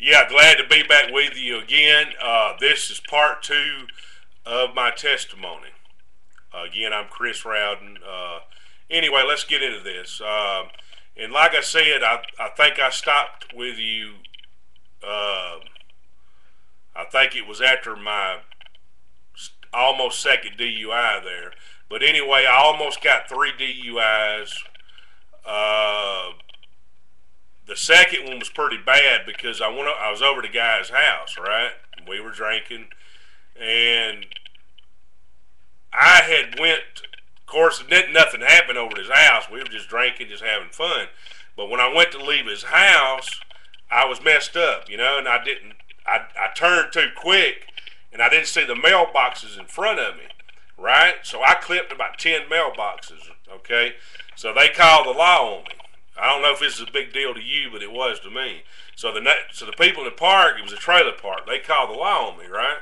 Yeah, glad to be back with you again. This is part two of my testimony. Again, I'm Chris Rowden. Anyway, let's get into this. And like I said, I think I stopped with you. Uh, I think it was after my almost second DUI there. But anyway, I almost got three DUIs. Uh, the second one was pretty bad because I was over to the guy's house, right? We were drinking, and I had went. Of course, nothing happened over at his house. We were just drinking, just having fun. But when I went to leave his house, I was messed up, and I didn't. I turned too quick, and I didn't see the mailboxes in front of me, right? So I clipped about 10 mailboxes. Okay, so they called the law on me. I don't know if this is a big deal to you, but it was to me. So the people in the park, it was a trailer park. They called the law on me, right?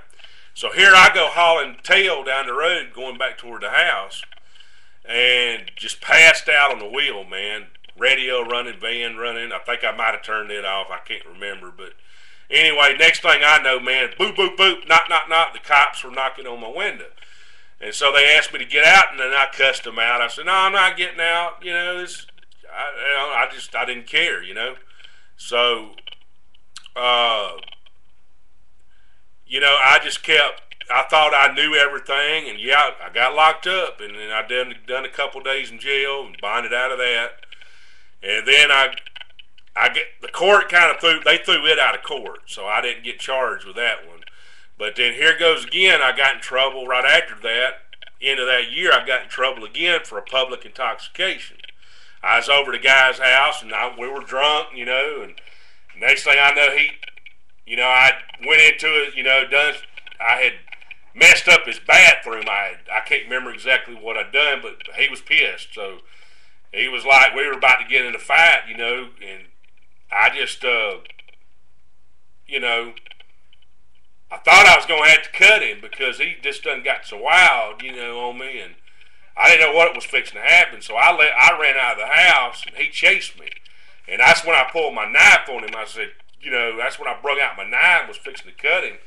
So here I go hauling tail down the road, going back toward the house, and just passed out on the wheel, man. Radio running, van running. I think I might have turned it off. I can't remember, but anyway, next thing I know, man, boop, boop, boop, knock, knock, knock. The cops were knocking on my window. And so they asked me to get out, and then I cussed them out. I said, no, I'm not getting out. I didn't care, So, I just kept. I thought I knew everything, and yeah, I got locked up, and then I done a couple days in jail and bonded out of that, and then I get the court kind of threw it out of court, so I didn't get charged with that one. But then here goes again. I got in trouble right after that. End of that year, I got in trouble again for a public intoxication. I was over the guy's house, and we were drunk, and next thing I know, I went into it, I had messed up his bathroom. I can't remember exactly what I'd done, but he was pissed. So he was like, we were about to get in a fight, and I just, I thought I was going to have to cut him because he just done got so wild, on me, and I didn't know what was fixing to happen. So I ran out of the house, and he chased me, and that's when I pulled my knife on him. I said, that's when I brought out my knife and was fixing to cut him.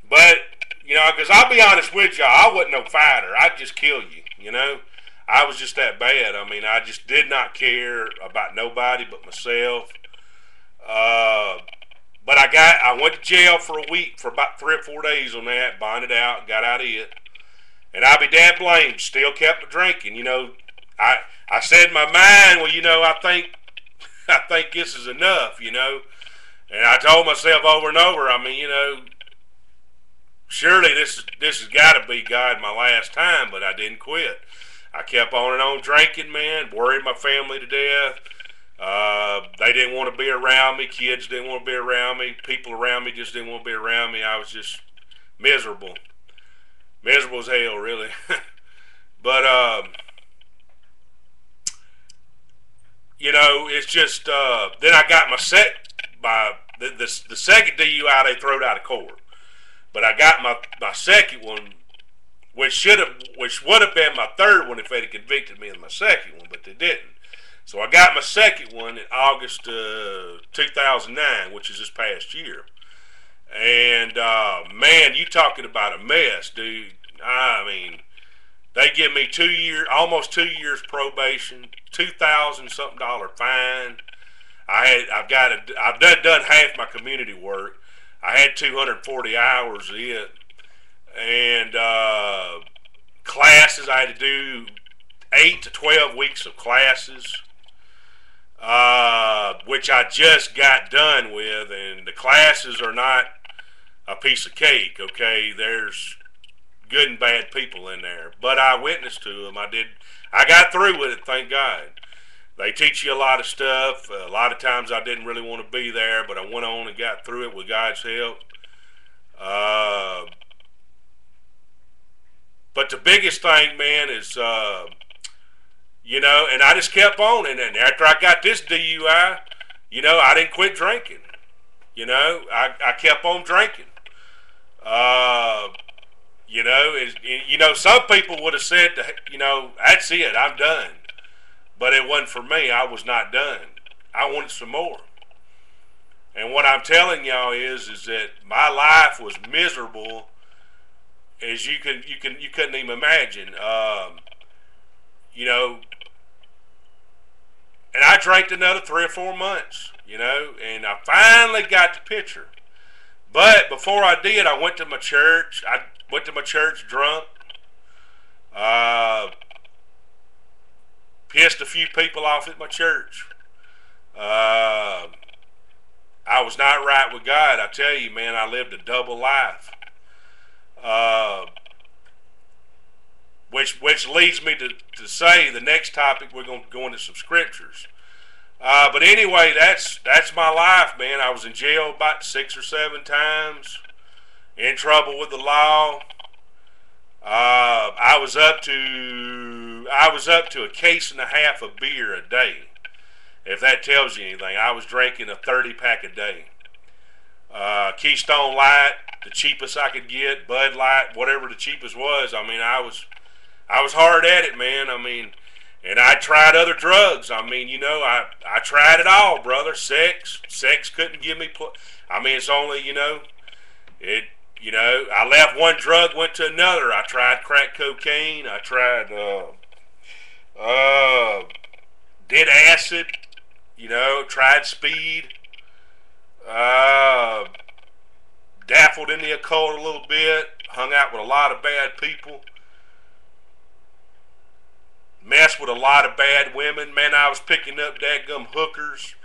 But because I'll be honest with y'all, I wasn't no fighter. I'd just kill you, I was just that bad. I mean, I just did not care about nobody but myself. But I went to jail for a week, for about 3 or 4 days on that, bonded out, got out of it. And I'll be damn blamed, still kept drinking, I said in my mind, well, I think this is enough, and I told myself over and over, surely this has got to be God my last time, but I didn't quit. I kept on and on drinking, man, worried my family to death. They didn't want to be around me. Kids didn't want to be around me. People around me just didn't want to be around me. I was just miserable. Miserable as hell, really. But, it's just, then I got the second DUI they throwed out of court. But I got my second one, which would have been my third one if they'd have convicted me of my second one, but they didn't. So I got my second one in August 2009, which is this past year. And man, you talking about a mess, dude. I mean, they give me almost 2 years probation, $2,000 something fine. I've done half my community work. I had 240 hours of it, and classes I had to do 8 to 12 weeks of classes. Which I just got done with, and the classes are not a piece of cake, okay? There's good and bad people in there, but I witnessed to them. I got through with it, thank God. They teach you a lot of stuff. A lot of times I didn't really want to be there, but I went on and got through it with God's help. But the biggest thing, man, is and I just kept on. And then after I got this DUI, I didn't quit drinking. I kept on drinking. Some people would have said, that's it, I'm done. But it wasn't for me. I was not done. I wanted some more. And what I'm telling y'all is that my life was miserable as you couldn't even imagine. You know, and I drank another 3 or 4 months, you know, and I finally got the picture. But before I did, I went to my church. I went to my church drunk. Pissed a few people off at my church. I was not right with God. I tell you, man, I lived a double life. Which leads me to say the next topic, we're going to go into some scriptures. But anyway, that's my life, man. I was in jail about 6 or 7 times, in trouble with the law. I was up to a case and a half of beer a day, if that tells you anything. I was drinking a 30-pack a day. Keystone Light, the cheapest I could get. Bud Light, whatever the cheapest was. I mean, I was hard at it, man. I mean, and I tried other drugs. I mean, you know, I tried it all, brother. Sex couldn't give me. I mean, it's only, you know, I left one drug, went to another. I tried crack cocaine. I tried, did acid. You know, tried speed. Daffled in the occult a little bit. Hung out with a lot of bad people. Messed with a lot of bad women. Man, I was picking up dadgum hookers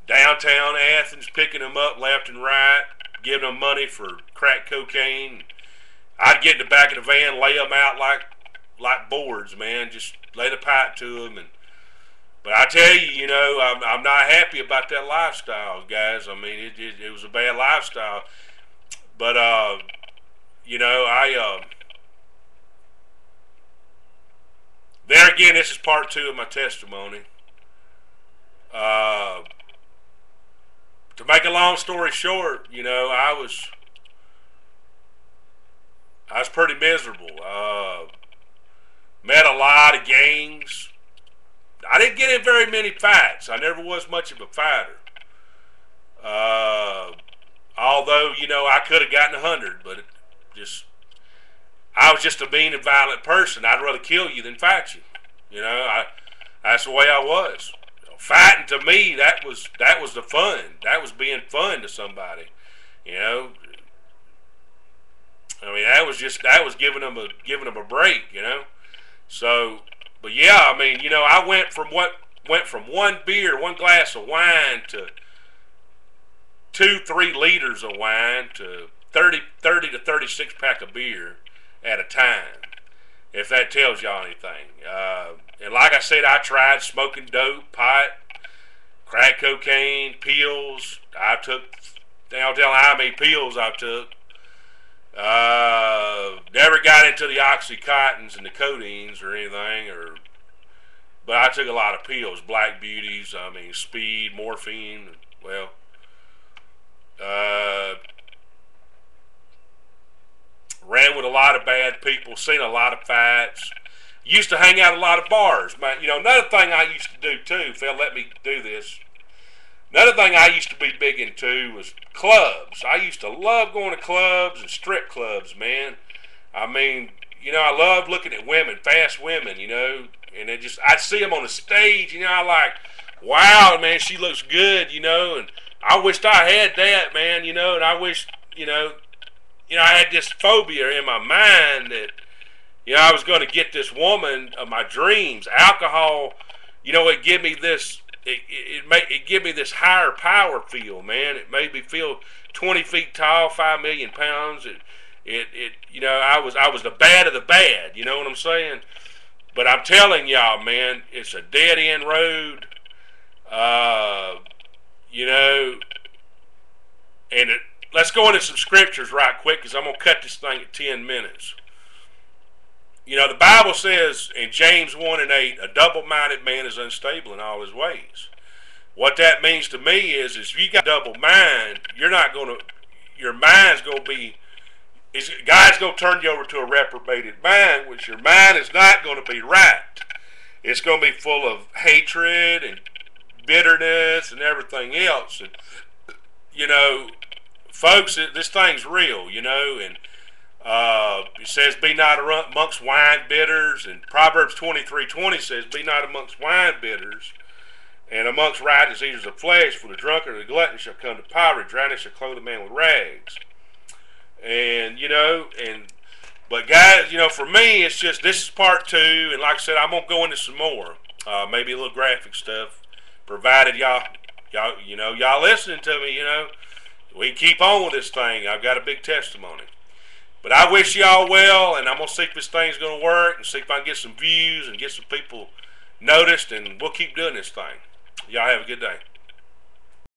downtown Athens, picking them up left and right, giving them money for crack cocaine. I'd get in the back of the van, lay them out like boards, man. Just lay the pipe to them. But I tell you, you know, I'm not happy about that lifestyle, guys. I mean, it was a bad lifestyle. But, you know, there again, this is part 2 of my testimony. To make a long story short, you know, I was pretty miserable. Met a lot of gangs. I didn't get in very many fights. I never was much of a fighter. Although, you know, I could have gotten 100, but I was just a mean and violent person. I'd rather kill you than fight you. You know, that's the way I was. Fighting to me, that was the fun. That was being fun to somebody. You know, I mean, that was giving them a break. You know, so. But yeah, I mean, you know, I went from one beer, one glass of wine to 2-3 liters of wine to 30 to 36 pack of beer at a time, if that tells y'all anything. And like I said, I tried smoking dope, pot, crack cocaine, pills. I took, I'll tell how many pills I took. Never got into the Oxycontins and the codeines or anything, but I took a lot of pills, black beauties, I mean, speed, morphine, well, ran with a lot of bad people, seen a lot of fights, used to hang out at a lot of bars. You know, another thing I used to do too, if they'll let me do this, another thing I used to be big into was clubs. I used to love going to clubs and strip clubs, man. I mean, you know, I love looking at women, fast women, you know, and I'd see them on the stage, you know, I like, wow, man, she looks good, you know, and I wished I had that, man, you know, and I wish, you know, I had this phobia in my mind that, you know, I was going to get this woman of my dreams. Alcohol, you know, it give me this, it give me this higher power feel, man. It made me feel 20 feet tall, 5 million pounds. You know, I was the bad of the bad. You know what I'm saying? But I'm telling y'all, man, it's a dead end road. You know, and let's go into some scriptures right quick, because I'm gonna cut this thing at 10 minutes. You know, the Bible says in James 1:8, a double-minded man is unstable in all his ways. What that means to me is if you got a double mind, your mind's going to be, God's going to turn you over to a reprobated mind, which your mind is not going to be right. It's going to be full of hatred and bitterness and everything else. And you know, folks, this thing's real, you know, and it says, "Be not amongst wine bitters," and Proverbs 23:20 says, "Be not amongst wine bitters, and amongst riotous eaters of flesh, for the drunkard and the glutton shall come to poverty, drowning shall clothe a man with rags." And you know, but guys, you know, for me, it's just this is part two, and like I said, I'm gonna go into some more, maybe a little graphic stuff, provided y'all listening to me. You know, we can keep on with this thing. I've got a big testimony. But I wish y'all well, and I'm going to see if this thing's going to work and see if I can get some views and get some people noticed, and we'll keep doing this thing. Y'all have a good day.